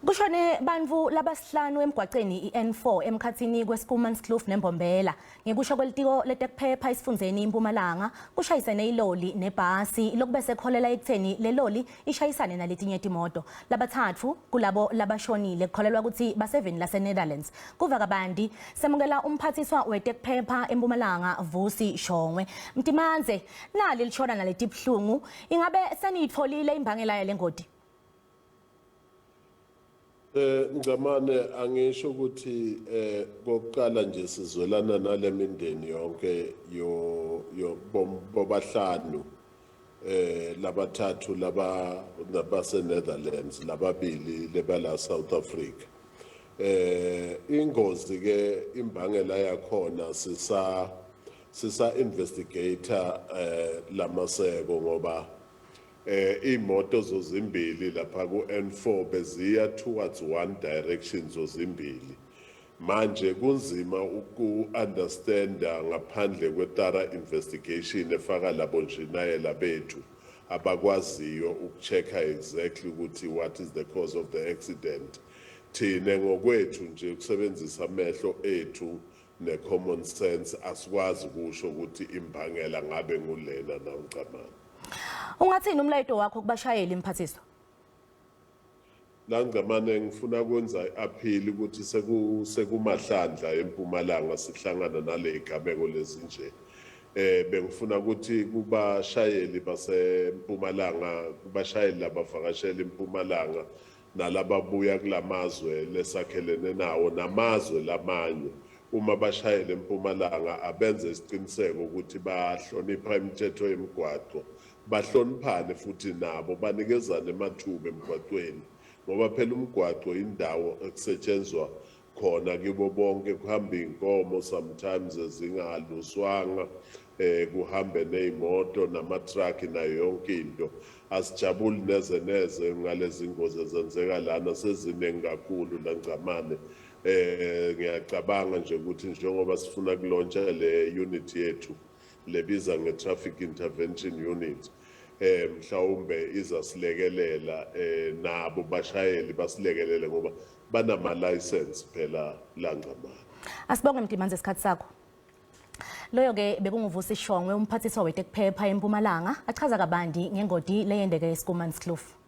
Kushone bantfu labasihlanu emgwacweni iN4 emkhatsini kwe-Schoemanskloof neMbombela. Ngekusho kwelitiko letekuphepha esifundzeni iMpumalanga, kushayisene iloli nebhasi, lokubese kukholelwa ekutseni leloli ishayisane naletinye timoto. Labatsatfu kulabo labashonile kukholelwa kutsi baseveni lase-Netherlands. Kuva kabandi semukela umphathiswa wetekuphepha eMpumalanga Vusi Shongwe. Mtimanze nali lishona naletibhlungu, ingabe seniyitfolile imbangela yale ngoti? Ngamane angisho ukuthi kokuqala nje sizwelana nalemindeni yonke yo bobahlanu labathathu laba nabase Netherlands lababili lebala South Africa. Ingozi ke imbangela yakhona sisa investigator lamaseko ngoba imoto zozimbili lapha ku N4 beziya towards one direction zozimbili. Manje kunzima uku-understanda ngaphandle kwetara investigation efaka labonjinayela bethu abakwaziyo ukuchecka exactly ukuthi what is the cause of the accident. Thine ngokwethu nje ukusebenzisa amehlo ethu ne-common sense asikwazi ukusho ukuthi imbangela ngabe ngulena nawucamana. Ungathini umlayito wakho kubashayeli mphathiswa? La ngamane ngifuna kwenza i-appeal ukuthi sekumahlandla eMpumalanga sihlangana nale igameko lezinje. Bengifuna ukuthi kubashayeli baseMpumalanga, kubashayeli labavakashela eMpumalanga nalababuya kulamazwe lesakhelene nawo namazwe lamanye. Uma bashayela eMpumalanga abenze isiqiniseko ukuthi bahlonipha imithetho yemigwaqo, bahloniphane futhi nabo banikezane amathuba emgwaqweni ngoba phela umgwaqo indawo ekusetshenzwa khona kibo bonke, kuhamba inkomo sometimes ezingaluswanga, kuhambe nezimoto namatruck nayo yonke into. Asijabuli neze ngalezi ngozi ezenzeka lana seziningi kakhulu langcamane. Ngiyacabanga nje ukuthi njengoba sifuna kulontsha le unit yethu lebiza nge-traffic intervention unit, mhlawumbe izasilekelela nabo bashayeli basilekelele ngoba banama-license phela langcamane. Asibonge Mtimanze isikhathi sakho. Loyo ke bekunguvusi Shongwe umphathiswa wetekuphepha eMpumalanga achaza kabandi ngengodi leyendeke eSchoemanskloof.